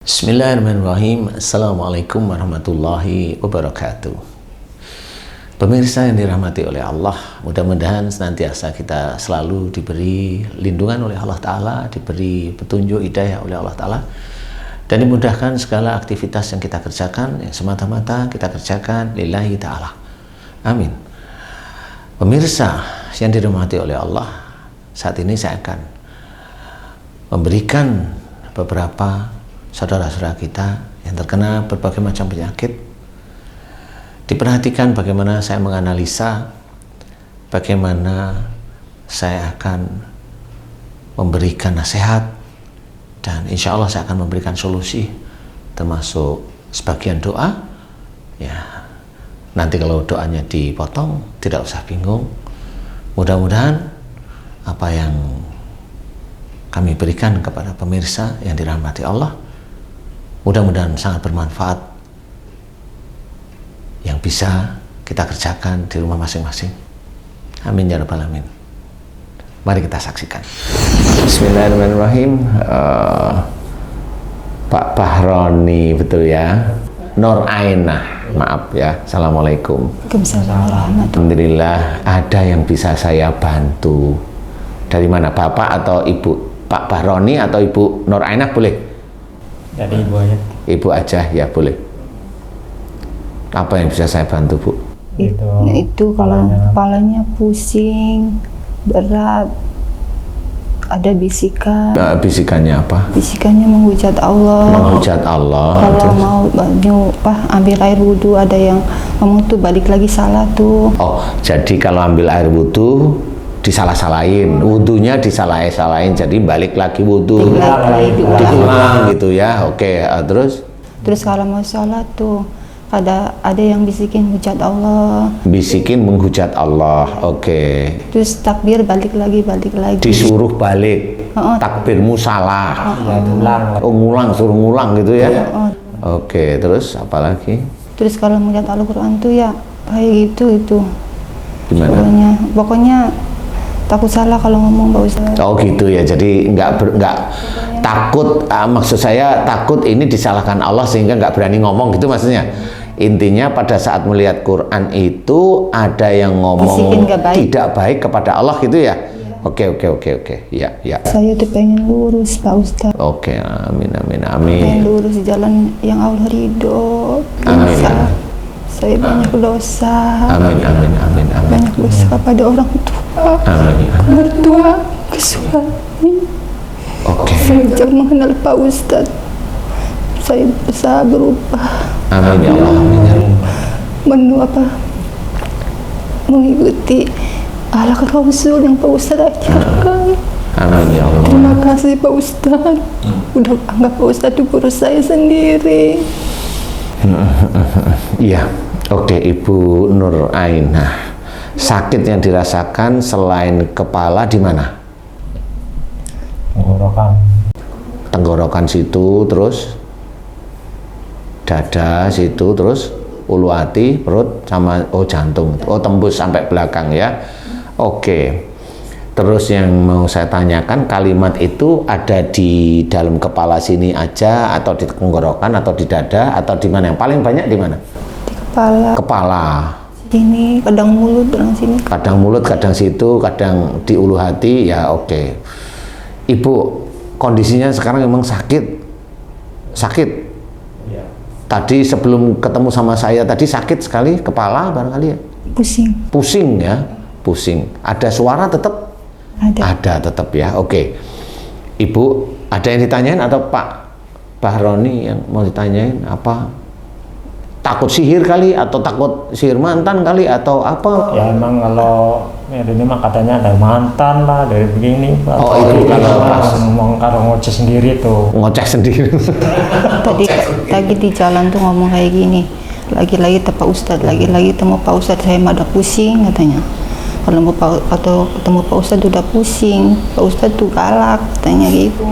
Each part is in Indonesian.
Bismillahirrahmanirrahim. Assalamualaikum warahmatullahi wabarakatuh. Pemirsa yang dirahmati oleh Allah, mudah-mudahan senantiasa kita selalu diberi lindungan oleh Allah Ta'ala, diberi petunjuk hidayah oleh Allah Ta'ala, dan dimudahkan segala aktivitas yang kita kerjakan, yang semata-mata kita kerjakan lillahi ta'ala. Amin. Pemirsa yang dirahmati oleh Allah, saat ini saya akan memberikan beberapa saudara-saudara kita yang terkena berbagai macam penyakit. Diperhatikan bagaimana saya menganalisa, bagaimana saya akan memberikan nasihat, dan insya Allah saya akan memberikan solusi, termasuk sebagian doa. Ya, nanti kalau doanya dipotong, tidak usah bingung. Mudah-mudahan apa yang kami berikan kepada pemirsa yang dirahmati Allah, mudah-mudahan sangat bermanfaat, yang bisa kita kerjakan di rumah masing-masing. Amin ya rabbal alamin. Mari kita saksikan. Bismillahirrahmanirrahim. Pak Bahroni, betul ya? Nur Ainah, maaf ya. Assalamualaikum. Waalaikumsalam. Alhamdulillah, ada yang bisa saya bantu. Dari mana, Bapak atau Ibu? Pak Bahroni atau Ibu Nur Ainah boleh? Dari ibu aja. Ibu aja ya, boleh. Apa yang bisa saya bantu, Bu? Itu kalau kepalanya pusing, berat, ada bisikan. Bisikannya apa? Bisikannya menghujat Allah. Menghujat Allah. Kalau mau ambil air wudhu, ada yang ngomong tuh balik lagi salah tuh. Oh, jadi kalau ambil air wudhu disalah-salahin, wudhunya disalah-salahin, jadi balik lagi wudhu, diulang gitu ya. Oke, terus kalau mau sholat tuh ada yang bisikin hujat Allah. Bisikin menghujat Allah. Oke. Terus takbir balik lagi. Disuruh balik. Takbirmu salah. Ngulang, suruh ngulang gitu ya. Oke, terus apa lagi? Terus kalau melihat Al-Quran tuh ya kayak gitu itu. Gimana? Pokoknya takut salah kalau ngomong, Pak Ustaz. Oh gitu ya, jadi nggak takut, maksud saya takut ini disalahkan Allah sehingga nggak berani ngomong gitu maksudnya. Intinya pada saat melihat Quran itu ada yang ngomong tidak baik kepada Allah gitu ya. Oke. Ya. Saya tuh pengen lurus, Pak Ustaz. Oke, amin. Pengen lurus di jalan yang Allah ridho. Amin. Saya banyak dosa. Amin. Banyak dosa pada orang tua. Amin. Mertua, ke suami. Oke. Saya jauh mengenal Pak Ustaz. Saya berusaha berubah. Amin ya Allah. Mengikuti akhlak Rasul yang Pak Ustaz ajarkan. Amin ya Allah. Terima kasih Pak Ustaz. Udah anggap Pak Ustaz itu guru saya sendiri. Iya. Oke, Ibu Nur Ainah. Sakit yang dirasakan selain kepala di mana? Tenggorokan situ, terus dada situ, terus ulu hati, perut, sama jantung. Tembus sampai belakang ya. Oke. Terus yang mau saya tanyakan, kalimat itu ada di dalam kepala sini aja, atau di tenggorokan, atau di dada, atau di mana? Yang paling banyak di mana? Di kepala. Kepala. Sini, kadang mulut, kadang sini. Kadang mulut, kadang situ, kadang di ulu hati, ya oke. Ibu, kondisinya sekarang memang sakit. Ya. Tadi sebelum ketemu sama saya, tadi sakit sekali, kepala barangkali ya? Pusing ya? Pusing. Ada suara tetap? Ada tetap ya, oke. Ibu, ada yang ditanyain atau Pak Bahroni yang mau ditanyain apa? Takut sihir kali, atau takut sihir mantan kali, atau apa? Ya emang kalau ini mah katanya ada mantan lah, dari begini. Oh itu kalau ngomong ngoceh sendiri tuh. Ngoceh sendiri. Tadi di jalan tuh ngomong kayak gini. Lagi-lagi Pak Ustadz, lagi-lagi temu Pak Ustadz, saya mah udah pusing katanya. Kalau mau ketemu Pak Ustadz udah pusing. Pak Ustadz tuh galak katanya gitu.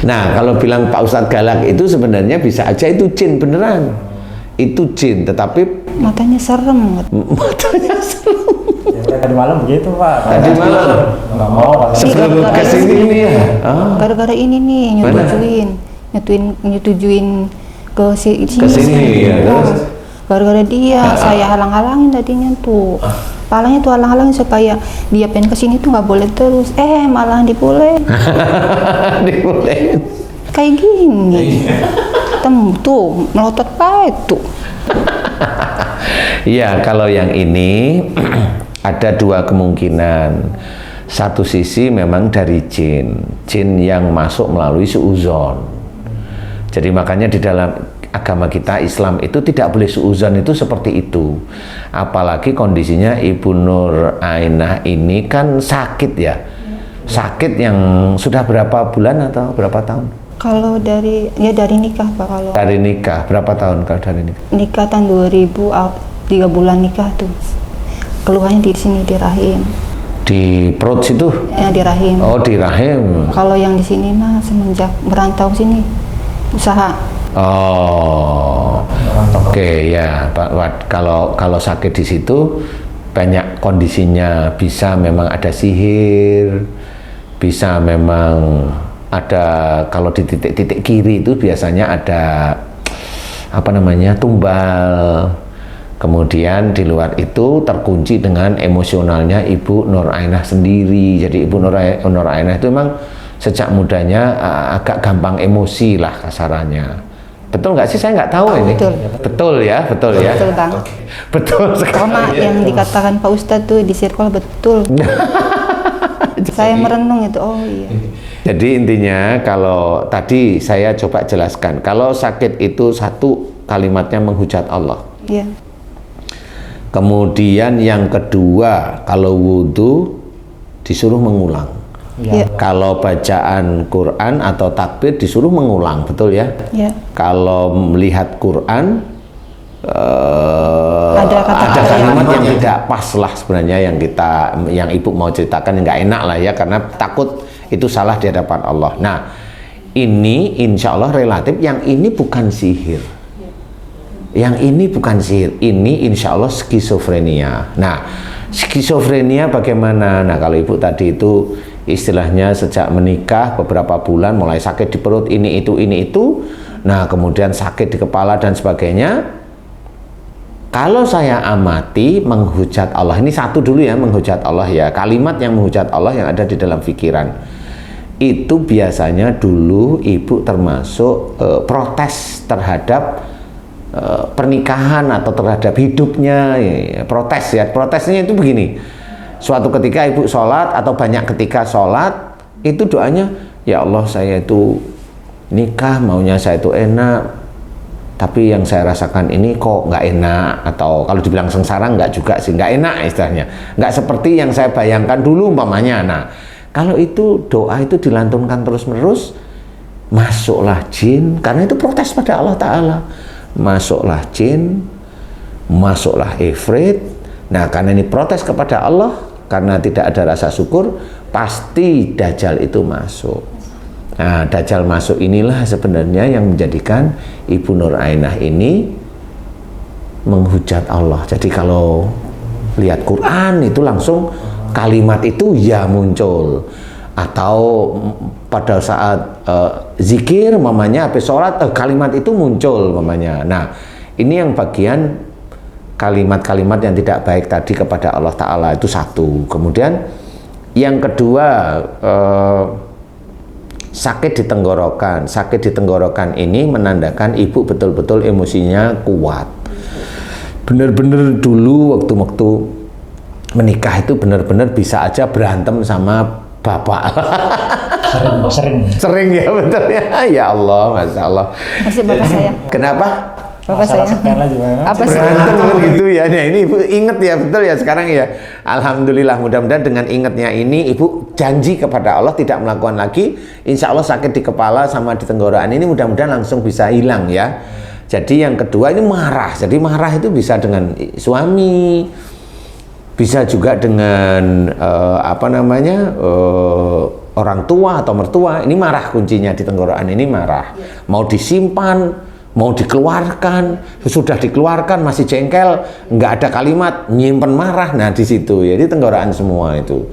Nah, kalau bilang Pak Ustadz galak itu sebenarnya bisa aja itu jin beneran. Itu jin, tetapi matanya serem. Matanya serem. Ya, tadi malam begitu Pak. Tadi malam. Nggak mau. Sebelum kesini nih ya. Gara-gara ini nih nyetujuin. nyetujuin ke sini. Ya, terus? Gara-gara dia saya halang-halangin tadinya tuh. Palanya tuh halang-halangin supaya dia pengen kesini tuh nggak boleh terus. Malah dibolehin. Dibolehin. Kayak gini. Tuh melotot baik tuh. Ya, kalau yang ini ada dua kemungkinan. Satu sisi memang dari jin yang masuk melalui suuzon. Jadi makanya di dalam agama kita Islam itu tidak boleh suuzon itu seperti itu. Apalagi kondisinya Ibu Nur Ainah ini kan sakit ya. Sakit yang sudah berapa bulan atau berapa tahun? Kalau dari nikah Pak, kalau dari nikah berapa tahun kalau dari nikah? Nikah tahun 2000, 3 bulan nikah tuh. Keluhannya di sini di rahim. Di perut situ? Ya di rahim. Oh, di rahim. Kalau yang di sini mah semenjak merantau sini usaha. Oh, oke ya Pak. Kalau sakit di situ banyak kondisinya, bisa memang ada sihir, bisa memang ada, kalau di titik-titik kiri itu biasanya ada apa namanya, tumbal. Kemudian di luar itu terkunci dengan emosionalnya Ibu Nur Ainah sendiri. Jadi Ibu Nur Ainah itu memang sejak mudanya agak gampang emosi lah kasarannya. Betul nggak sih? Saya nggak tahu ini. Betul. Betul ya. Betul banget. Okay. Betul sekali. Sama yang dikatakan Pak Ustadz tuh di circle betul. Saya merenung itu. Oh iya. Jadi intinya kalau tadi saya coba jelaskan, kalau sakit itu satu kalimatnya menghujat Allah. Iya. Kemudian yang kedua, kalau wudhu disuruh mengulang. Ya. Kalau bacaan Quran atau takbir disuruh mengulang, betul ya? Ya. Kalau melihat Quran ada kalimat yang tidak pas lah sebenarnya yang Ibu mau ceritakan, yang nggak enak lah ya, karena takut itu salah di hadapan Allah. Nah, ini insya Allah relatif, yang ini bukan sihir. Yang ini bukan sihir, ini insya Allah skizofrenia. Nah, skizofrenia bagaimana? Nah, kalau Ibu tadi itu istilahnya sejak menikah beberapa bulan mulai sakit di perut, ini itu, nah kemudian sakit di kepala dan sebagainya. Kalau saya amati menghujat Allah, ini satu dulu ya, menghujat Allah ya, kalimat yang menghujat Allah yang ada di dalam pikiran itu biasanya dulu Ibu termasuk protes terhadap pernikahan atau terhadap hidupnya, protes ya. Protesnya itu begini, suatu ketika Ibu sholat atau banyak ketika sholat itu doanya, ya Allah saya itu nikah maunya saya itu enak, tapi yang saya rasakan ini kok nggak enak, atau kalau dibilang sengsara nggak juga sih, nggak enak istilahnya, nggak seperti yang saya bayangkan dulu umpamanya. Nah, kalau itu doa itu dilantunkan terus-menerus, masuklah jin, karena itu protes pada Allah Ta'ala, masuklah jin, masuklah ifrit. Nah, karena ini protes kepada Allah, karena tidak ada rasa syukur, pasti Dajjal itu masuk. Nah, Dajjal masuk inilah sebenarnya yang menjadikan Ibu Nur Ainah ini menghujat Allah. Jadi kalau lihat Quran itu langsung kalimat itu ya muncul, atau pada saat zikir mamanya habis sholat kalimat itu muncul mamanya. Nah, ini yang bagian kalimat-kalimat yang tidak baik tadi kepada Allah Ta'ala, itu satu. Kemudian yang kedua, sakit di tenggorokan. Sakit di tenggorokan ini menandakan Ibu betul-betul emosinya kuat. Bener-bener dulu waktu menikah itu bener-bener bisa aja berantem sama bapak. Sering ya, betul ya. Ya Allah, Masya Allah. Masih bapak saya. Kenapa? Bapak saya. Apa sih? Berantem gitu ya. Nah, ini Ibu inget ya, betul ya sekarang ya. Alhamdulillah, mudah-mudahan dengan ingatnya ini Ibu janji kepada Allah tidak melakukan lagi. Insya Allah sakit di kepala sama di tenggorokan ini mudah-mudahan langsung bisa hilang ya. Jadi yang kedua ini marah. Jadi marah itu bisa dengan suami, bisa juga dengan orang tua atau mertua. Ini marah, kuncinya di tenggorokan ini marah. Mau disimpan, mau dikeluarkan, sudah dikeluarkan masih jengkel, nggak ada kalimat, nyimpen marah. Nah di situ ya, di tenggorokan semua itu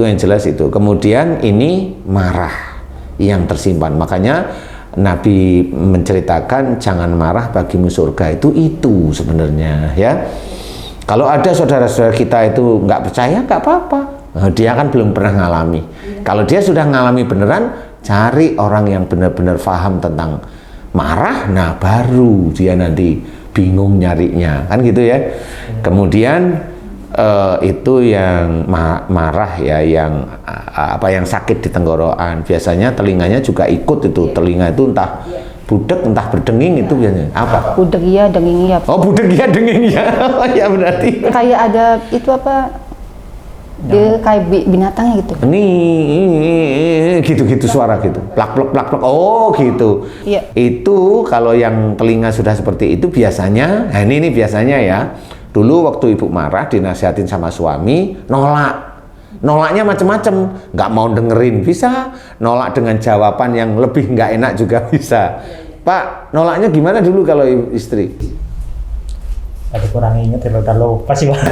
yang jelas itu. Kemudian ini marah yang tersimpan, makanya Nabi menceritakan jangan marah bagimu surga itu sebenarnya ya. Kalau ada saudara-saudara kita itu nggak percaya, nggak apa-apa. Dia kan belum pernah ngalami. Kalau dia sudah ngalami beneran, cari orang yang benar-benar paham tentang marah, nah baru dia nanti bingung nyarinya, kan gitu ya. Kemudian itu yang marah ya, yang yang sakit di tenggorokan, biasanya telinganya juga ikut itu. Telinga itu entah budek entah berdenging, itu biasanya apa? Budek iya, denging iya. Oh, budek iya, denging iya. Ya berarti Kayak ada itu apa? Dia kayak binatangnya gitu. Nih, gitu-gitu suara gitu. Plak plak plak plak. Oh, gitu. Iya. Itu kalau yang telinga sudah seperti itu biasanya, nah ini biasanya ya. Dulu waktu ibu marah dinasihatin sama suami, nolaknya macem-macem, nggak mau dengerin bisa, nolak dengan jawaban yang lebih nggak enak juga bisa. Pak, nolaknya gimana dulu kalau istri? Ada kurang inget ya, udah lupa sih Pak.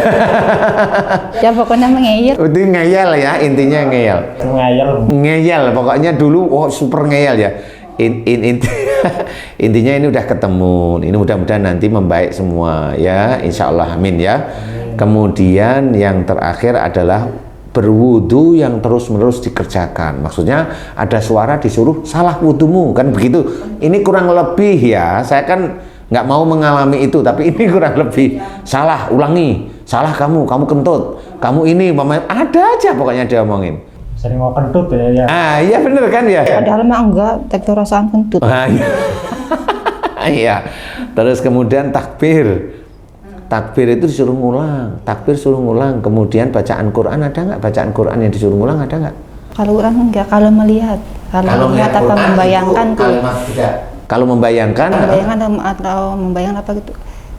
Ya pokoknya mengeyel. Itu ngeyel ya, intinya ngeyel. Ngeyel, pokoknya dulu super ngeyel ya. Intinya ini udah ketemu, ini mudah-mudahan nanti membaik semua ya, insya Allah, amin ya. Kemudian yang terakhir adalah berwudu yang terus-menerus dikerjakan. Maksudnya ada suara disuruh salah wudumu, kan begitu. Ini kurang lebih ya, saya kan nggak mau mengalami itu, tapi ini kurang lebih salah, ulangi, salah kamu kentut, kamu ini, mama, ada aja pokoknya dia omongin. Sering mau kentut ya. Iya bener kan ya. Padahal mah enggak, tapi rasaan kentut. Iya. Terus kemudian takbir. Takbir itu disuruh ngulang, takbir suruh ngulang. Kemudian bacaan Quran ada nggak? Bacaan Quran yang disuruh ngulang ada nggak? Kalau Quran enggak, kalau melihat melihat apa Quran membayangkan itu kalimat tidak. Kalau membayangkan atau membayangkan apa gitu.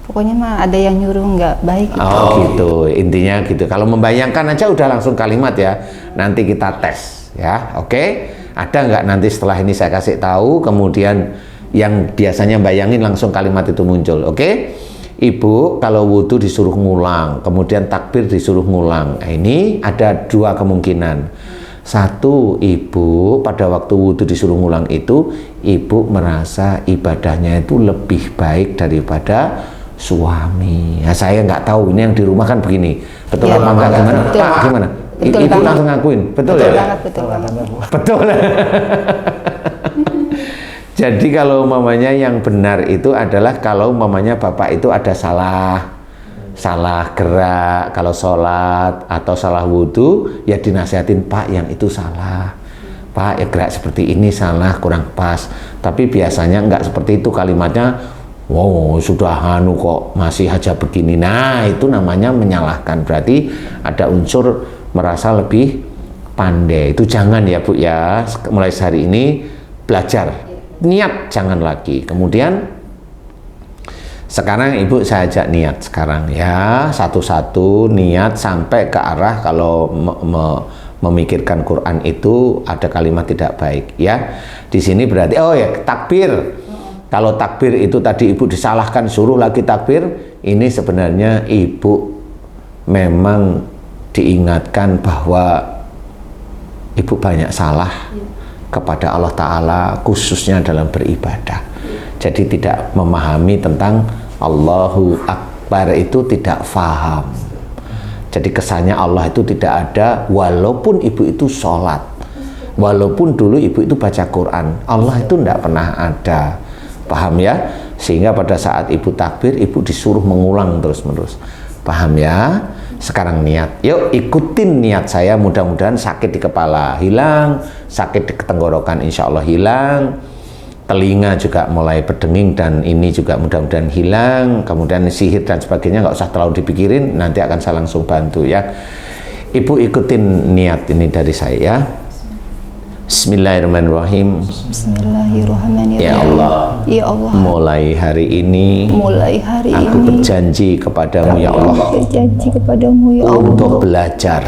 Pokoknya mah ada yang nyuruh nggak baik gitu. Oh gitu, intinya gitu. Kalau membayangkan aja udah langsung kalimat ya. Nanti kita tes ya, oke? Ada nggak nanti setelah ini saya kasih tahu, kemudian yang biasanya bayangin langsung kalimat itu muncul, oke? Ibu kalau wudhu disuruh ngulang, kemudian takbir disuruh ngulang. Nah, ini ada dua kemungkinan. Satu, ibu pada waktu wudhu disuruh ngulang itu, ibu merasa ibadahnya itu lebih baik daripada suami. Nah, saya nggak tahu, ini yang di rumah kan begini. Betul apa enggak? Gimana? Betul. Pak, gimana? Betul Ibu banget. langsung ngakuin. Betul ya? Betul banget. Betul. Jadi kalau mamanya yang benar itu adalah kalau mamanya bapak itu ada salah gerak, kalau sholat atau salah wudhu, ya dinasihatin, Pak yang itu salah, Pak ya gerak seperti ini salah, kurang pas. Tapi biasanya enggak seperti itu kalimatnya. Wow, sudah kok masih aja begini. Nah, itu namanya menyalahkan. Berarti ada unsur merasa lebih pandai. Itu jangan ya Bu ya. Mulai hari ini belajar. Niat jangan lagi. Kemudian sekarang Ibu saya ajak niat sekarang ya. Satu-satu niat sampai ke arah kalau memikirkan Quran itu ada kalimat tidak baik ya. Di sini berarti takbir. Kalau takbir itu tadi Ibu disalahkan, suruh lagi takbir, ini sebenarnya Ibu memang diingatkan bahwa Ibu banyak salah kepada Allah Ta'ala, khususnya dalam beribadah. Jadi tidak memahami tentang Allahu Akbar itu tidak faham. Jadi kesannya Allah itu tidak ada, walaupun Ibu itu sholat, walaupun dulu Ibu itu baca Quran, Allah itu tidak pernah ada. Paham ya? Sehingga pada saat Ibu takbir, Ibu disuruh mengulang terus-menerus. Paham ya? Sekarang niat. Yuk ikutin niat saya, mudah-mudahan sakit di kepala hilang, sakit di tenggorokan insya Allah hilang, telinga juga mulai berdenging dan ini juga mudah-mudahan hilang, kemudian sihir dan sebagainya nggak usah terlalu dipikirin, nanti akan saya langsung bantu ya. Ibu ikutin niat ini dari saya ya. Bismillahirrahmanirrahim. Bismillahirrahmanirrahim. Ya Allah, ya Allah, mulai hari ini aku ini berjanji kepadamu ya Allah berjanji kepadamu ya Allah untuk belajar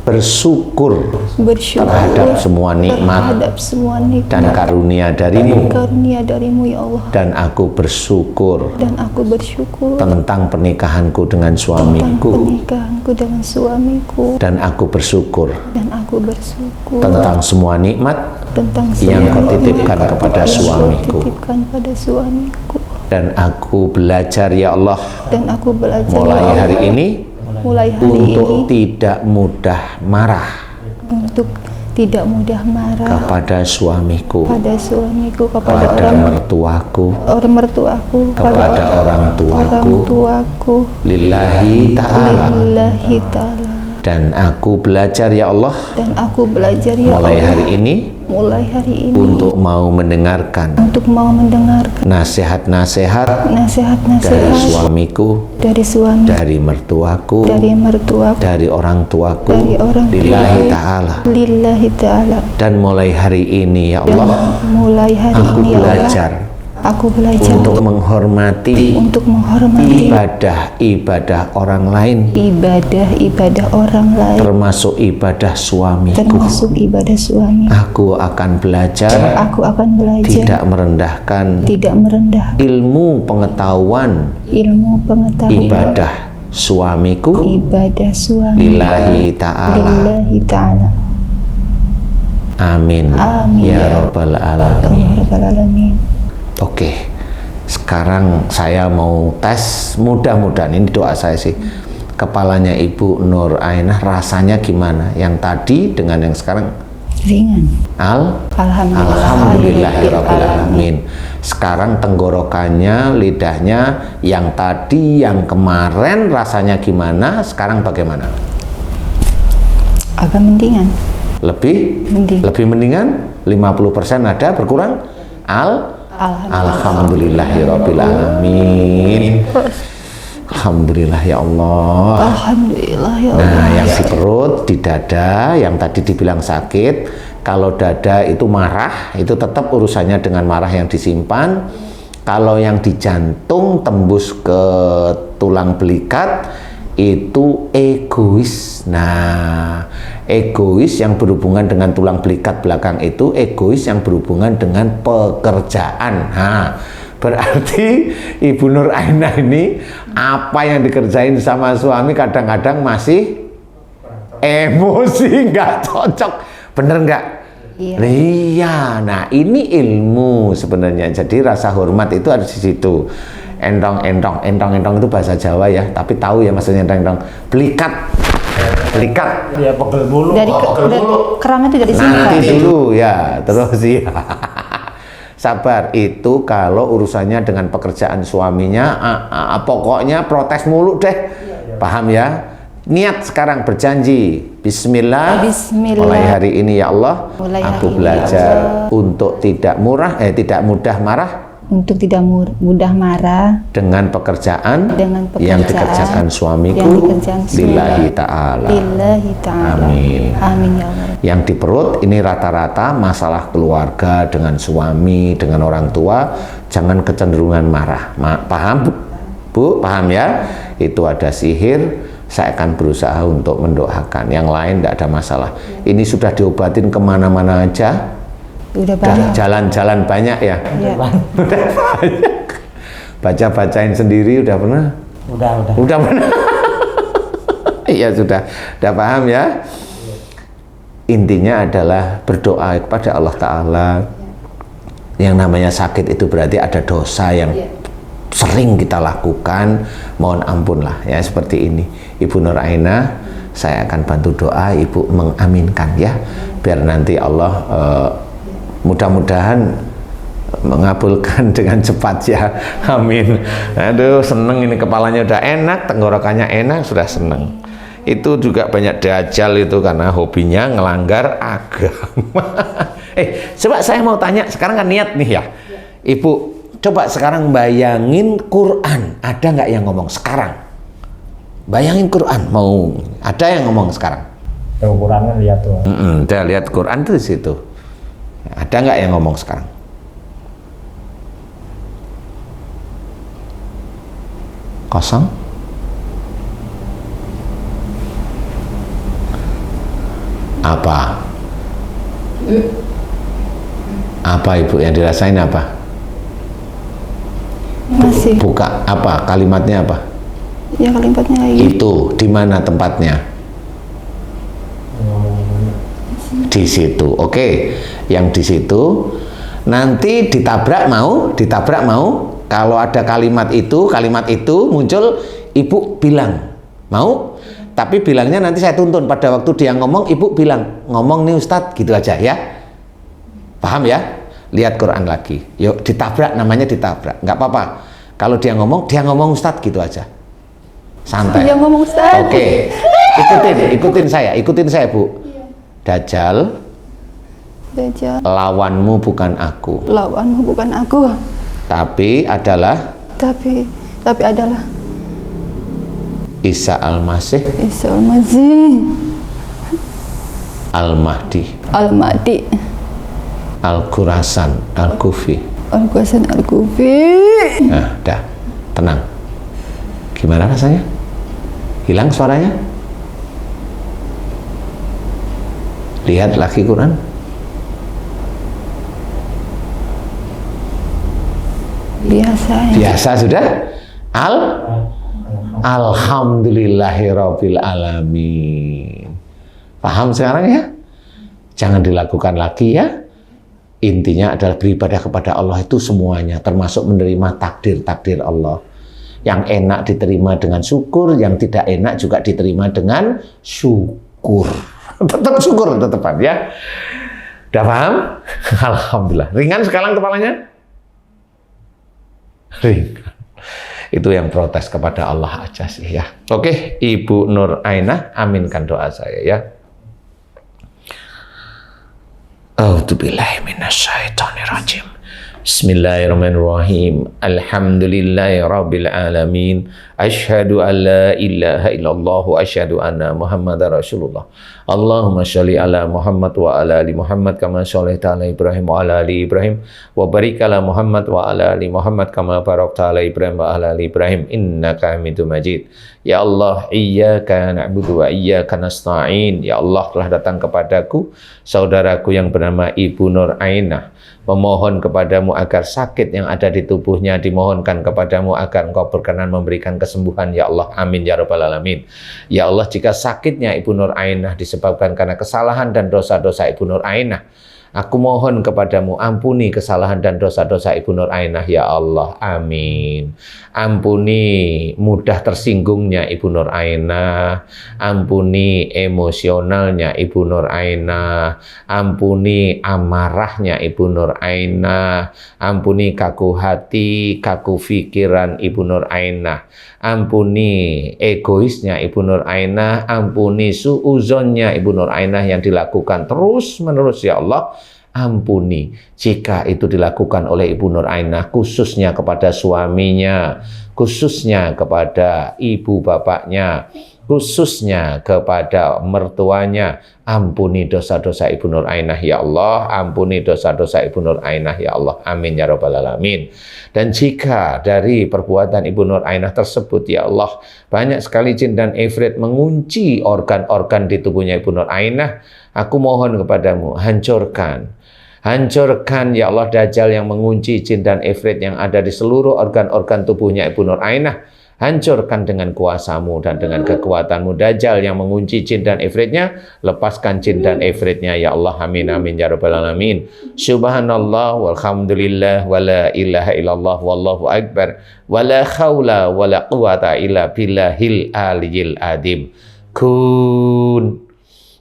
bersyukur bersyukur terhadap semua nikmat terhadap semua nikmat dan karunia darimu, karunia darimu ya Allah, dan aku bersyukur dan aku bersyukur tentang pernikahanku dengan tentang suamiku, pernikahanku dengan suamiku, dan aku bersyukur dan aku bersyukur tentang semua nikmat tentang yang kau semua titipkan nikmat kepada yang kau suamiku. titipkan pada suamiku. Dan aku belajar ya Allah Dan aku belajar mulai ya Allah, hari ini mulai hari untuk ini tidak mudah marah untuk tidak mudah marah kepada suamiku, pada suamiku, kepada pada orang mertuaku, mertuaku, kepada orang tuaku, lillahi ta'ala. lillahi ta'ala. Dan aku belajar ya Allah Dan aku belajar ya mulai Allah, hari ini mulai hari ini untuk mau mendengarkan untuk mau mendengarkan nasihat-nasihat dari nasihat-nasihat suamiku, dari suami, dari mertuaku, dari mertuaku, dari orang tuaku, dari orang lillahi ta'ala. lillahi ta'ala. Dan mulai hari ini ya Dan Allah, mulai hari aku ini ya Allah, belajar aku belajar untuk menghormati untuk menghormati ibadah-ibadah orang lain, ibadah-ibadah orang lain, termasuk ibadah suamiku. termasuk ibadah suami. Aku akan belajar Aku akan belajar tidak merendahkan tidak merendah ilmu pengetahuan ilmu pengetahuan ibadah suamiku ibadah suami lillahi ta'ala. lillahi ta'ala. Amin. Amin. Ya Rabbal Ya Alamin. Rabbal Alamin. Oke, sekarang saya mau tes, mudah-mudahan ini doa saya sih, kepalanya Ibu Nur Ainah rasanya gimana? Yang tadi dengan yang sekarang? Ringan. Alhamdulillahirrabbilalamin. Sekarang tenggorokannya, lidahnya, yang tadi, yang kemarin rasanya gimana? Sekarang bagaimana? Agak mendingan. Lebih mendingan? 50% ada, berkurang? Alhamdulillahirrabbilalamin. Alhamdulillah ya Allah. Alhamdulillah ya Allah. Nah, yang di perut, di dada, yang tadi dibilang sakit, kalau dada itu marah, itu tetap urusannya dengan marah yang disimpan. Kalau yang di jantung tembus ke tulang belikat, itu egois. Nah, egois yang berhubungan dengan tulang belikat belakang itu egois yang berhubungan dengan pekerjaan. Nah, berarti Ibu Nur Ainah ini apa yang dikerjain sama suami kadang-kadang masih emosi, nggak cocok. Bener nggak? Iya. Iya. Nah, ini ilmu sebenarnya. Jadi rasa hormat itu ada di situ. Entong itu bahasa Jawa ya, tapi tahu ya maksudnya entong. Belikat. Ya pegel bulu. Dari keram itu dari sini Pak. Nanti dulu ya, terus ya. Sabar, itu kalau urusannya dengan pekerjaan suaminya, pokoknya protes mulu deh. Paham ya? Niat sekarang berjanji, Bismillah. Mulai hari ini ya Allah, aku belajar untuk tidak mudah marah. Untuk tidak mudah marah Dengan pekerjaan yang dikerjakan suamiku, lillahi ta'ala. Lillahi ta'ala. Amin. Amin ya Allah. Yang di perut ini rata-rata masalah keluarga dengan suami, dengan orang tua, jangan kecenderungan marah. Paham Bu? Paham ya? Itu ada sihir, saya akan berusaha untuk mendoakan. Yang lain tidak ada masalah. Ini sudah diobatin kemana-mana aja. Udah banyak. Jalan-jalan banyak ya? Ya. Udah banyak. Baca-bacain sendiri udah pernah? Udah pernah. Iya sudah paham ya? Intinya adalah berdoa kepada Allah Ta'ala. Yang namanya sakit itu berarti ada dosa yang sering kita lakukan, mohon ampun lah ya, seperti ini. Ibu Nur Ainah, saya akan bantu doa, Ibu mengaminkan ya, biar nanti Allah mudah-mudahan mengabulkan dengan cepat ya, amin. Aduh, seneng ini, kepalanya udah enak, tenggorokannya enak, sudah seneng. Itu juga banyak dajjal itu karena hobinya ngelanggar agama. Coba saya mau tanya, sekarang kan niat nih ya, Ibu, coba sekarang bayangin Quran, ada nggak yang ngomong sekarang? Bayangin Quran, mau ada yang ngomong sekarang? Ukurannya lihat tuh. Udah lihat Quran tuh di situ. Ada nggak yang ngomong sekarang? Kosong? Apa? Apa Ibu yang dirasain apa? Masih. Buka apa? Kalimatnya apa? Ya kalimatnya lagi. Itu di mana tempatnya? Di situ. Oke. Yang di situ nanti ditabrak mau? Kalau ada kalimat itu muncul, Ibu bilang mau, tapi bilangnya nanti saya tuntun pada waktu dia ngomong, Ibu bilang ngomong nih Ustadz, gitu aja ya. Paham ya? Lihat Quran lagi. Yuk ditabrak, namanya ditabrak, nggak apa-apa. Kalau dia ngomong Ustadz, gitu aja. Santai. Dia ngomong Ustadz. Oke. Ikutin saya Bu. Dajjal, lawanmu bukan aku. Lawanmu bukan aku. Tapi adalah Isa Al-Masih Al-Mahdi Al-Khurasan Al-Kufi. Nah, dah, tenang. Gimana rasanya? Hilang suaranya? Lihat lagi Quran. Biasa sudah? Alhamdulillahirabbil alamin. Paham sekarang ya? Jangan dilakukan lagi ya. Intinya adalah beribadah kepada Allah itu semuanya, termasuk menerima takdir-takdir Allah. Yang enak diterima dengan syukur, yang tidak enak juga diterima dengan syukur. Tetap syukur tetepan ya. Udah paham? Alhamdulillah. Ringan sekarang kepalanya? Ringan. Itu yang protes kepada Allah aja sih ya. Oke, Ibu Nur Ainah, aminkan doa saya ya. A'udzubillahi minasyaitonirrajim. Bismillahirrahmanirrahim. Alhamdulillahirabbil alamin. Asyhadu an la ilaha illallah wa asyhadu anna Muhammadar Rasulullah. Allahumma sholli ala Muhammad wa ala ali Muhammad kama shallaita ala Ibrahim wa ala ali Ibrahim wa barik ala Muhammad wa ala ali Muhammad kama barakta ala Ibrahim wa ala ali Ibrahim innaka Hamidum Majid. Ya Allah, iyyaka na'budu wa iyyaka nasta'in. Ya Allah, telah datang kepadaku saudaraku yang bernama Ibu Nur Ainah, memohon kepadamu agar sakit yang ada di tubuhnya dimohonkan kepadamu agar Engkau berkenan memberikan kesembuhan ya Allah, amin ya rabbal alamin. Ya Allah, jika sakitnya Ibu Nur Ainah disebabkan karena kesalahan dan dosa-dosa Ibu Nur Ainah, aku mohon kepadamu ampuni kesalahan dan dosa-dosa Ibu Nur Ainah ya Allah, amin. Ampuni mudah tersinggungnya Ibu Nur Ainah, ampuni emosionalnya Ibu Nur Ainah, ampuni amarahnya Ibu Nur Ainah, ampuni kaku hati, kaku pikiran Ibu Nur Ainah, ampuni egoisnya Ibu Nur Ainah, ampuni suuzonnya Ibu Nur Ainah yang dilakukan terus menerus ya Allah. Ampuni jika itu dilakukan oleh Ibu Nur Ainah, khususnya kepada suaminya, khususnya kepada ibu bapaknya, khususnya kepada mertuanya. Ampuni dosa-dosa Ibu Nur Ainah ya Allah, ampuni dosa-dosa Ibu Nur Ainah ya Allah, amin ya rabbal alamin. Dan jika dari perbuatan Ibu Nur Ainah tersebut ya Allah, banyak sekali jin dan ifrit mengunci organ-organ di tubuhnya Ibu Nur Ainah, aku mohon kepadamu, hancurkan ya Allah Dajjal yang mengunci jin dan ifrit yang ada di seluruh organ-organ tubuhnya Ibu Nur Ainah. Hancurkan dengan kuasamu dan dengan kekuatanmu Dajjal yang mengunci jin dan ifritnya. Lepaskan jin dan ifritnya ya Allah, amin amin ya rabbal alamin. Subhanallah walhamdulillah wa la ilaha illallah wallahu akbar wa la khawla wa la quwata illa billahil aliyil adim. Kun.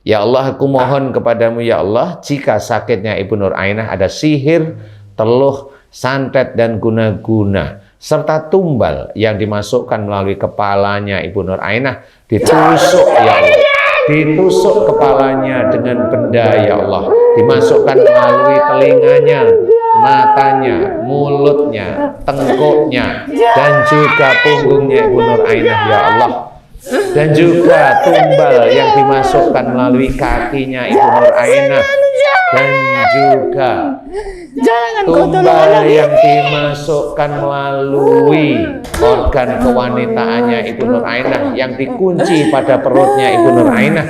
Ya Allah, aku mohon kepadamu ya Allah, jika sakitnya Ibu Nur Ainah ada sihir, teluh, santet dan guna-guna serta tumbal yang dimasukkan melalui kepalanya Ibu Nur Ainah, ditusuk ya Allah, ditusuk kepalanya dengan benda ya Allah, dimasukkan melalui telinganya, matanya, mulutnya, tengkuknya dan juga punggungnya Ibu Nur Ainah ya Allah. Dan juga tumbal yang dimasukkan melalui kakinya Ibu Nur Ainah, dan juga tumbal yang dimasukkan melalui organ kewanitaannya Ibu Nur Ainah yang dikunci pada perutnya Ibu Nur Ainah.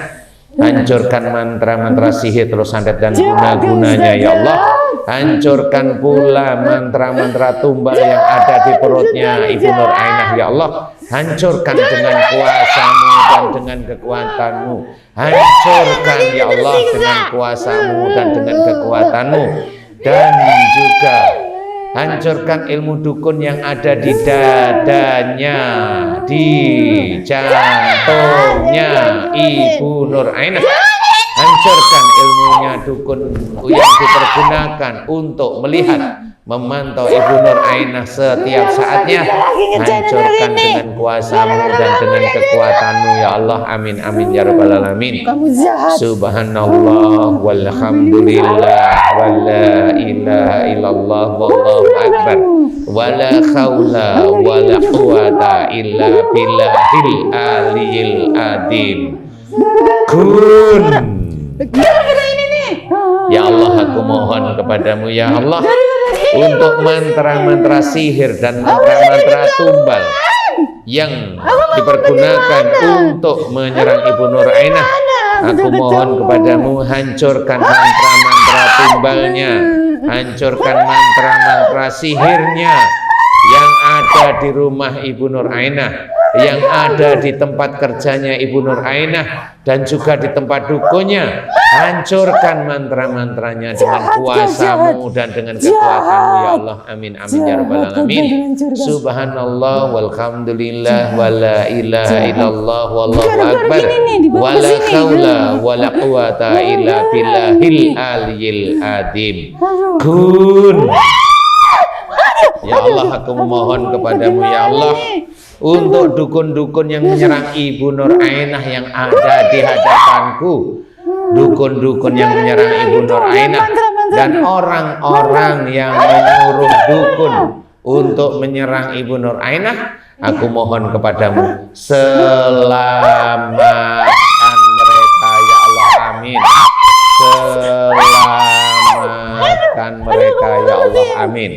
Hancurkan mantra-mantra sihir terus santet dan guna-gunanya ya Allah. Hancurkan pula mantra-mantra tumbal yang ada di perutnya Ibu Nur Ainah ya Allah. Hancurkan dengan kuasa-Mu dan dengan kekuatan-Mu. Hancurkan ya Allah dengan kuasa-Mu dan dengan kekuatan-Mu. Dan juga hancurkan ilmu dukun yang ada di dadanya, di jantungnya Ibu Nur Ainah. Hancurkan ilmunya dukun yang dipergunakan untuk melihat, memantau Ibu Nur Ainah setiap saatnya. Hancurkan dengan kuasa-Mu dan dengan kekuatan-Mu ya Allah. Amin amin ya rabbal alamin. Subhanallah walhamdulillah wala ilaha illallah wallahu akbar wala haula wala quwata illa billahil aliyil adim. Kun. Ya Allah, aku mohon kepadamu ya Allah untuk mantra-mantra sihir dan mantra-mantra tumbal yang dipergunakan untuk menyerang Ibu Nur Ainah. Aku mohon kepadamu, hancurkan mantra-mantra tumbalnya, hancurkan mantra-mantra sihirnya yang ada di rumah Ibu Nur Ainah, yang ada di tempat kerjanya Ibu Nur Ainah, dan juga di tempat dukunnya. Hancurkan mantra-mantranya dengan kuasa-Mu dan dengan kekuatan-Mu ya Allah. Amin amin ya rabbal alamin. Subhanallah walhamdulillah wala ilaha illallah wallahu akbar wala haula wala quwata illa billahil aliyil adim. Kun. Ya Allah, aku memohon kepadamu ya Allah untuk dukun-dukun yang menyerang Ibu Nur Ainah yang ada di hadapanku, dukun-dukun yang menyerang Ibu Nur Ainah dan orang-orang yang menyuruh dukun untuk menyerang Ibu Nur Ainah, aku mohon kepadamu, selamatkan mereka ya Allah. Amin. Selamatkan mereka ya Allah. Amin.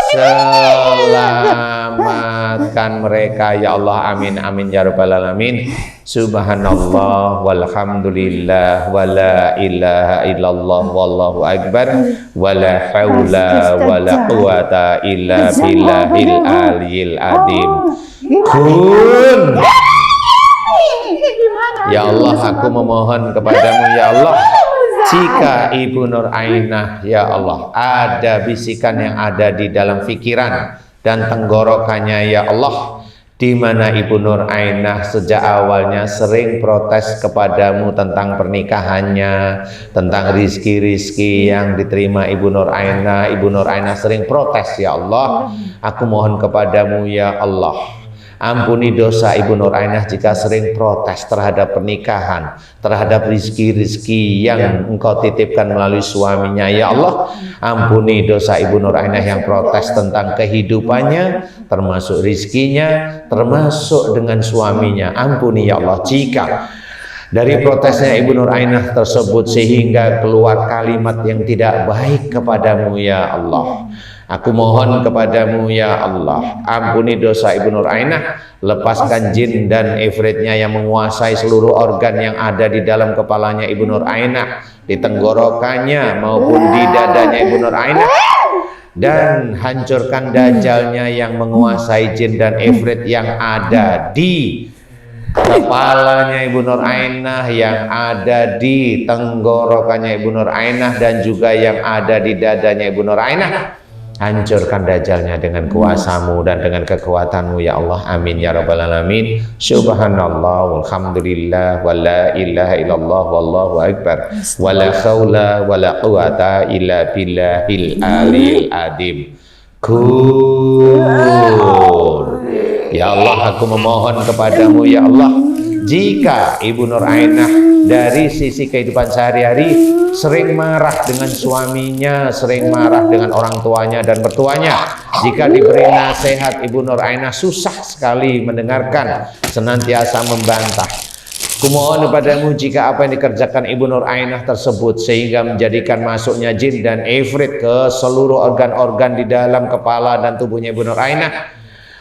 Selamatkan mereka ya Allah. Amin amin ya rabbal alamin. Subhanallah walhamdulillah wala ilaha illallah wallahu akbar wala haula wala quwata illa billahil aliyil adim. Kun. Ya Allah, aku memohon kepadamu ya Allah, jika Ibu Nur Ainah ya Allah ada bisikan yang ada di dalam pikiran dan tenggorokannya ya Allah, di mana Ibu Nur Ainah sejak awalnya sering protes kepadamu tentang pernikahannya, tentang rizki-rizki yang diterima Ibu Nur Ainah. Ibu Nur Ainah sering protes ya Allah. Aku mohon kepadamu ya Allah, ampuni dosa Ibu Nur Ainah jika sering protes terhadap pernikahan, terhadap rizki-rizki yang Engkau titipkan melalui suaminya ya Allah. Ampuni dosa Ibu Nur Ainah yang protes tentang kehidupannya, termasuk rizkinya, termasuk dengan suaminya. Ampuni ya Allah jika dari protesnya Ibu Nur Ainah tersebut sehingga keluar kalimat yang tidak baik kepadamu ya Allah. Aku mohon kepadamu ya Allah, ampuni dosa Ibu Nur Ainah, lepaskan jin dan ifritnya yang menguasai seluruh organ yang ada di dalam kepalanya Ibu Nur Ainah, di tenggorokannya maupun di dadanya Ibu Nur Ainah, dan hancurkan dajalnya yang menguasai jin dan ifrit yang ada di kepalanya Ibu Nur Ainah, yang ada di tenggorokannya Ibu Nur Ainah, dan juga yang ada di dadanya Ibu Nur Ainah. Hancurkan dajalnya dengan kuasa-Mu dan dengan kekuatan-Mu ya Allah. Amin ya rabbal alamin. Subhanallah walhamdulillah wala ilaha illallah wallahu akbar wala haula wala quwata illa billahil aliyil adim. Kun. Ya Allah, aku memohon kepadamu ya Allah, jika Ibu Nur Ainah dari sisi kehidupan sehari-hari sering marah dengan suaminya, sering marah dengan orang tuanya dan mertuanya, jika diberi nasihat Ibu Nur Ainah susah sekali mendengarkan, senantiasa membantah. Kumohon kepadamu jika apa yang dikerjakan Ibu Nur Ainah tersebut sehingga menjadikan masuknya jin dan ifrit ke seluruh organ-organ di dalam kepala dan tubuhnya Ibu Nur Ainah,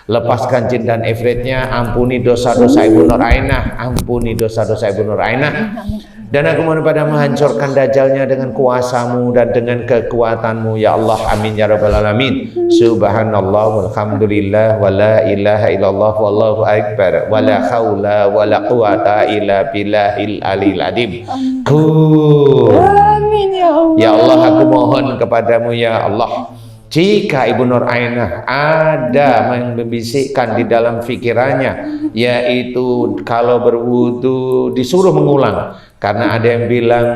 lepaskan jin dan ifritnya. Ampuni dosa-dosa Ibu Nur Ainah, ampuni dosa-dosa Ibu Nur Ainah, Dan aku mohon padamu hancurkan dajalnya dengan kuasamu dan dengan kekuatanmu ya Allah, amin ya rabbal alamin. Subhanallah walhamdulillah wa la ilaha illallah wallahu akbar wa la haula wa la quwata illa billahil aliyil azim. Amin ya Allah. Ya Allah, aku mohon kepadamu ya Allah, jika Ibu Nur Ainah ada yang membisikkan di dalam pikirannya, yaitu kalau berwudu disuruh mengulang, karena ada yang bilang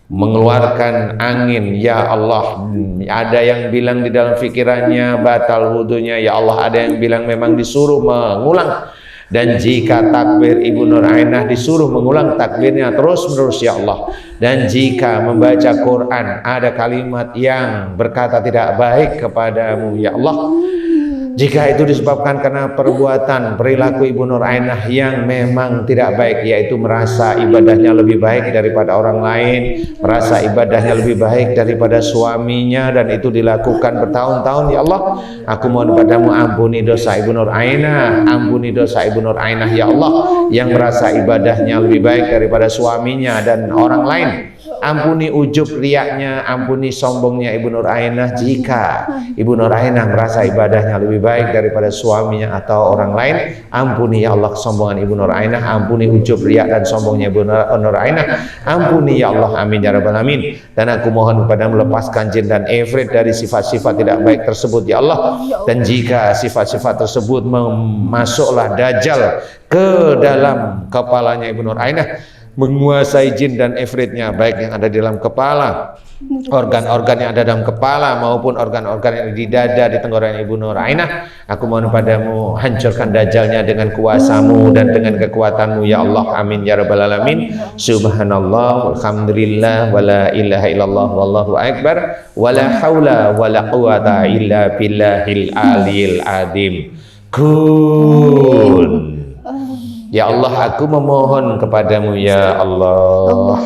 mengeluarkan angin, ya Allah. Ada yang bilang di dalam pikirannya batal wudunya, ya Allah. Ada yang bilang memang disuruh mengulang. Dan jika takbir Ibu Nur Ainah disuruh mengulang takbirnya terus-menerus ya Allah. Dan jika membaca Quran ada kalimat yang berkata tidak baik kepadamu ya Allah, jika itu disebabkan karena perbuatan perilaku Ibu Nur Ainah yang memang tidak baik, yaitu merasa ibadahnya lebih baik daripada orang lain, merasa ibadahnya lebih baik daripada suaminya, dan itu dilakukan bertahun-tahun ya Allah, aku mohon padamu ampuni dosa Ibu Nur Ainah, ampuni dosa Ibu Nur Ainah ya Allah, yang merasa ibadahnya lebih baik daripada suaminya dan orang lain. Ampuni ujub riaknya, ampuni sombongnya Ibu Nur Ainah. Jika Ibu Nur Ainah merasa ibadahnya lebih baik daripada suaminya atau orang lain, ampuni ya Allah kesombongan Ibu Nur Ainah, ampuni ujub riak dan sombongnya Ibu Nur Ainah, ampuni ya Allah, amin ya rabbal alamin. Dan aku mohon kepadamu lepaskan jin dan ifrit dari sifat-sifat tidak baik tersebut ya Allah. Dan jika sifat-sifat tersebut masuklah dajjal ke dalam kepalanya Ibu Nur Ainah, menguasai jin dan ifritnya, baik yang ada di dalam kepala, organ-organ yang ada dalam kepala maupun organ-organ yang di dada, di tenggorokan Ibu Nur Ainah, aku mohon padamu hancurkan dajjalnya dengan kuasamu dan dengan kekuatanmu ya Allah, amin ya rabbal alamin. Subhanallah walhamdulillah wa la ilaha illallah wallahu akbar wa la haula wa la quwata illa billahil aliyil azim. Kun. Ya Allah, aku memohon kepadamu ya Allah,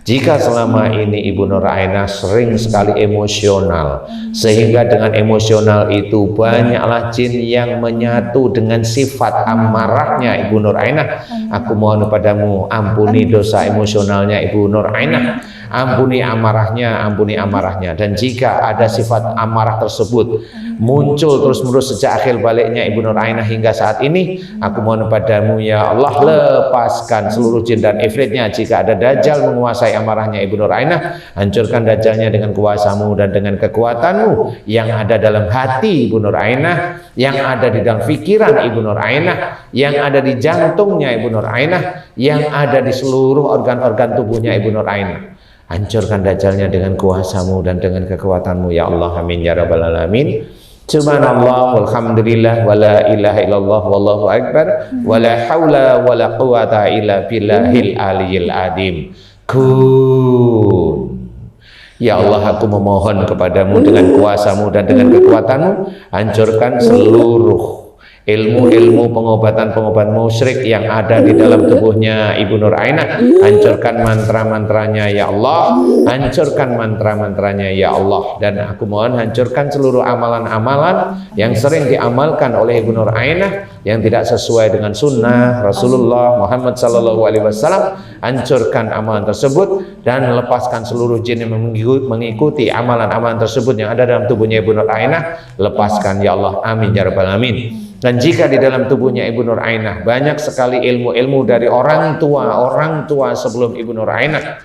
jika selama ini Ibu Nur Ainah sering sekali emosional, sehingga dengan emosional itu banyaklah jin yang menyatu dengan sifat amarahnya Ibu Nur Ainah, aku mohon kepadamu ampuni dosa emosionalnya Ibu Nur Ainah, ampuni amarahnya, ampuni amarahnya. Dan jika ada sifat amarah tersebut muncul terus-menerus sejak akhir baliknya Ibu Nur Ainah hingga saat ini, aku mohon padamu ya Allah, lepaskan seluruh jin dan ifritnya. Jika ada dajjal menguasai amarahnya Ibu Nur Ainah, hancurkan dajjalnya dengan kuasamu dan dengan kekuatanmu yang ada dalam hati Ibu Nur Ainah, yang ada di dalam pikiran Ibu Nur Ainah, yang ada di jantungnya Ibu Nur Ainah, yang ada di seluruh organ-organ tubuhnya Ibu Nur Ainah. Hancurkan dajjalnya dengan kuasamu dan dengan kekuatanmu ya Allah, amin ya rabbal alamin. Subhanallah walhamdulillah wa la ilaha illallah wallahu akbar wa la haula wa la quwata illa billahil aliyil azim. Kun. Ya Allah, aku memohon kepadamu dengan kuasamu dan dengan kekuatanmu, hancurkan seluruh ilmu-ilmu pengobatan-pengobatan musyrik yang ada di dalam tubuhnya Ibu Nur Ainah. Hancurkan mantra-mantranya ya Allah, hancurkan mantra-mantranya ya Allah. Dan aku mohon hancurkan seluruh amalan-amalan yang sering diamalkan oleh Ibu Nur Ainah yang tidak sesuai dengan sunnah Rasulullah Muhammad SAW. Hancurkan amalan tersebut dan lepaskan seluruh jin yang mengikuti amalan-amalan tersebut yang ada dalam tubuhnya Ibu Nur Ainah. Lepaskan ya Allah, amin ya rabbal alamin. Dan jika di dalam tubuhnya Ibu Nur Ainah banyak sekali ilmu-ilmu dari orang tua sebelum Ibu Nur Ainah,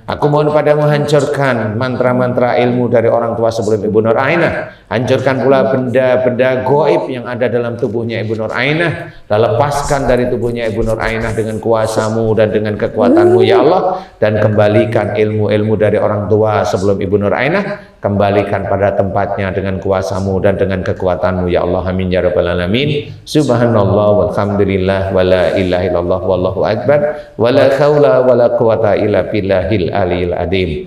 aku mohon padamu hancurkan mantra-mantra ilmu dari orang tua sebelum Ibu Nur Ainah. Hancurkan pula benda-benda goib yang ada dalam tubuhnya Ibu Nur Ainah, dan lepaskan dari tubuhnya Ibu Nur Ainah dengan kuasamu dan dengan kekuatanmu ya Allah. Dan kembalikan ilmu-ilmu dari orang tua sebelum Ibu Nur Ainah, kembalikan pada tempatnya dengan kuasamu dan dengan kekuatanmu ya Allah, amin ya rabbal alamin. Subhanallah walhamdulillah wa la ilaha illallah wallahu akbar wa la haula wa la quwata illa billahil aliyil azim.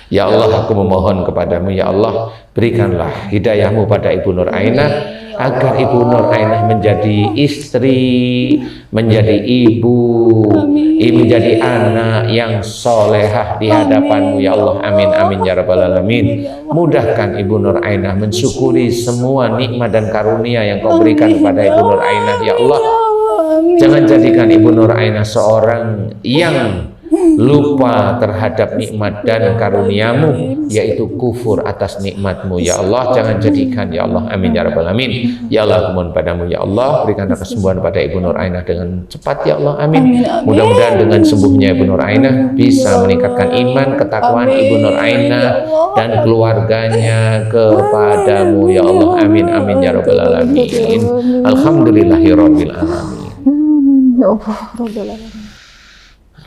Ya Allah, aku memohon kepadamu ya Allah, berikanlah hidayahmu pada Ibu Nur Ainah, agar Ibu Nur Ainah menjadi istri, menjadi ibu, menjadi anak yang solehah di hadapanmu ya Allah, amin amin ya rabbal alamin. Mudahkan Ibu Nur Ainah mensyukuri semua nikmat dan karunia yang kau berikan kepada Ibu Nur Ainah ya Allah. Jangan jadikan Ibu Nur Ainah seorang yang lupa terhadap nikmat dan karuniamu, yaitu kufur atas nikmatmu. Ya Allah, jangan jadikan, ya Allah, amin ya rabbal alamin. Ya Allah, mohon padamu, ya Allah, berikanlah kesembuhan pada Ibu Nur Ainah dengan cepat, ya Allah, amin. Mudah-mudahan dengan sembuhnya Ibu Nur Ainah bisa meningkatkan iman, ketakwaan Ibu Nur Ainah dan keluarganya kepadamu, ya Allah, amin, amin ya rabbal alamin. Alhamdulillahirabbil alamin. Ya Allah, Rabbal alamin.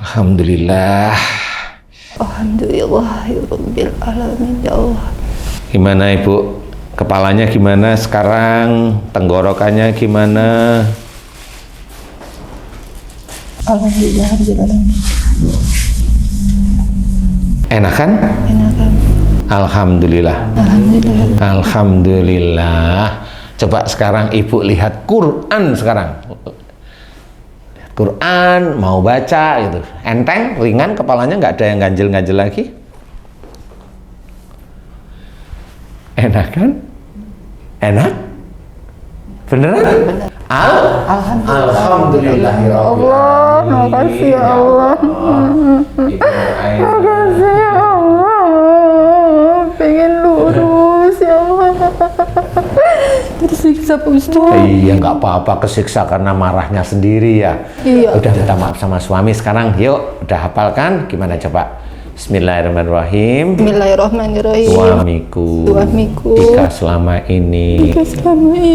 Alhamdulillah. Alhamdulillah ya Rabbil alamin, ya Allah. Gimana Ibu? Kepalanya gimana sekarang? Tenggorokannya gimana? Alhamdulillah, Rabbil alamin. Enak kan? Enak kan? Alhamdulillah. Alhamdulillah. Alhamdulillah. Coba sekarang Ibu lihat Quran sekarang. Quran, mau baca gitu, enteng, ringan, kepalanya nggak ada yang ganjel-ganjel lagi. Enak kan? Enak? Beneran? Alhamdulillah ya Allah, makasih ya Allah. Makasih ya Allah. Pengen lurus ya Allah. Tersiksa Pak Ustaz. Iya, nggak apa-apa, kesiksa karena marahnya sendiri ya. Iya. Udah minta maaf sama suami sekarang, yuk, udah hafal kan? Gimana coba? Bismillahirrahmanirrahim. Bismillahirrahmanirrahim. Suamiku, jika selama ini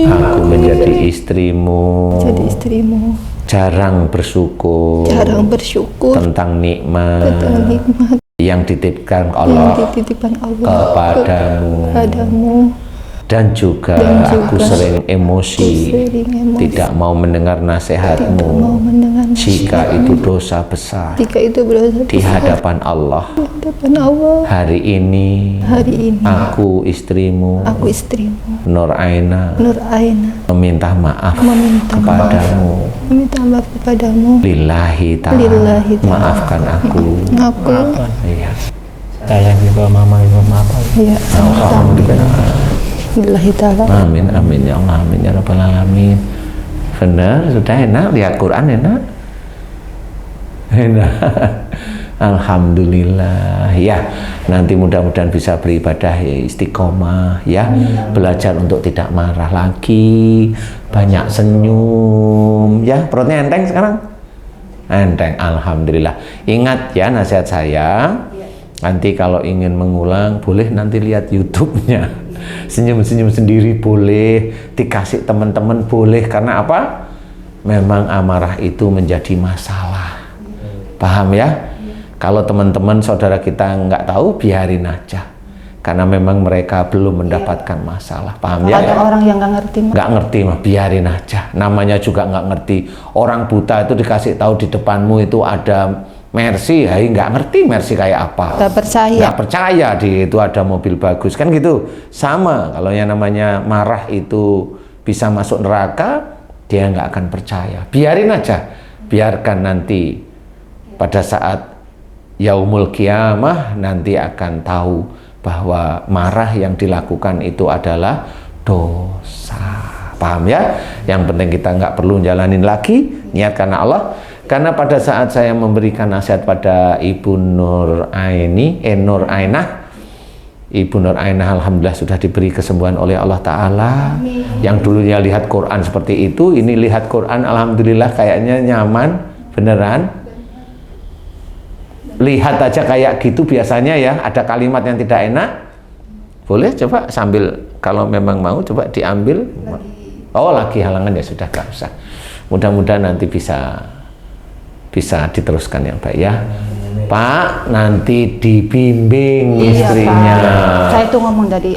aku menjadi istrimu, jarang bersyukur tentang nikmat yang dititipkan Allah kepadamu. Dan juga aku sering emosi, tidak mau mendengar nasihatmu, jika itu dosa besar di hadapan Allah. Hari ini aku istrimu, Nur Ainah, meminta maaf kepadamu. Lillahi ta'ala, maafkan aku. Iya. Saya juga mama juga maaf. Iya. Alhamdulillah. Billahi ta'ala. Amin, amin ya Allah, amin ya rabbal alamin. Benar, sudah enak, lihat Quran enak. Enak. Alhamdulillah ya. Nanti mudah-mudahan bisa beribadah ya, istiqomah ya. Belajar untuk tidak marah lagi, banyak senyum ya. Perutnya enteng sekarang? Enteng, alhamdulillah. Ingat ya nasihat saya. Nanti kalau ingin mengulang boleh nanti lihat YouTube-nya. Senyum-senyum sendiri boleh, dikasih teman-teman boleh, karena apa? Memang amarah itu menjadi masalah. Paham ya? Kalau teman-teman saudara kita nggak tahu, biarin aja. Karena memang mereka belum mendapatkan masalah. Paham ya? Ada orang yang nggak ngerti. Nggak ngerti mah, biarin aja. Namanya juga nggak ngerti. Orang buta itu dikasih tahu di depanmu itu ada Mercy, hai nggak ngerti Mercy kayak apa. Nggak percaya di itu ada mobil bagus kan gitu. Sama kalau yang namanya marah itu bisa masuk neraka, dia nggak akan percaya. Biarin aja, biarkan nanti pada saat yaumul kiamah nanti akan tahu bahwa marah yang dilakukan itu adalah dosa. Paham ya? Yang penting kita nggak perlu jalanin lagi, niat karena Allah. Karena pada saat saya memberikan nasihat pada Ibu Nur Ainah, Ibu Nur Ainah alhamdulillah sudah diberi kesembuhan oleh Allah Ta'ala. Yang dulunya lihat Quran seperti itu, ini lihat Quran alhamdulillah kayaknya nyaman, beneran. Lihat aja kayak gitu biasanya ya, ada kalimat yang tidak enak, boleh coba sambil, kalau memang mau coba diambil. Oh lagi halangan ya sudah, gak usah. Mudah-mudahan nanti bisa diteruskan yang baik ya. Pak, nanti dibimbing istrinya. Pak. Saya tuh ngomong dari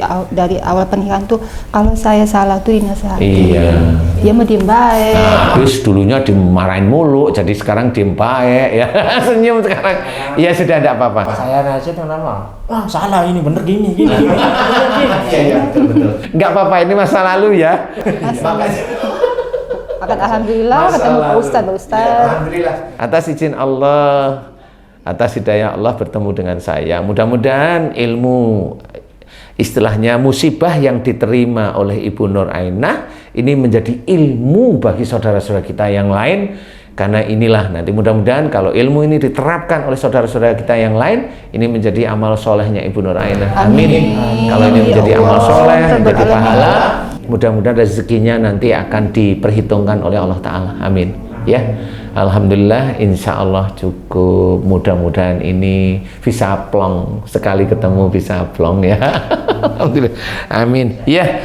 awal pernikahan tuh, kalau saya salah tuh dinasihati. Iya. Dia mau diem baik. Nah, habis dulunya dimarahin mulu, jadi sekarang diem baik ya. Senyum sekarang. Iya sudah, ada apa-apa. Saya nasihat kenapa? Wah salah ini, bener gini. Iya, betul. Nggak apa-apa, ini masa lalu ya. Alhamdulillah ketemu Pak Ustadz. Alhamdulillah. Atas izin Allah, atas hidayah Allah bertemu dengan saya. Mudah-mudahan ilmu, istilahnya musibah yang diterima oleh Ibu Nur Ainah ini menjadi ilmu bagi saudara-saudara kita yang lain. Karena inilah nanti mudah-mudahan kalau ilmu ini diterapkan oleh saudara-saudara kita yang lain, ini menjadi amal solehnya Ibu Nur Ainah. Amin. Kalau ini menjadi amal soleh, menjadi pahala, mudah-mudahan rezekinya nanti akan diperhitungkan oleh Allah Ta'ala. Amin. Ya, alhamdulillah, insya Allah cukup. Mudah-mudahan ini bisa plong, sekali ketemu bisa plong ya. Alhamdulillah. Amin. Ya.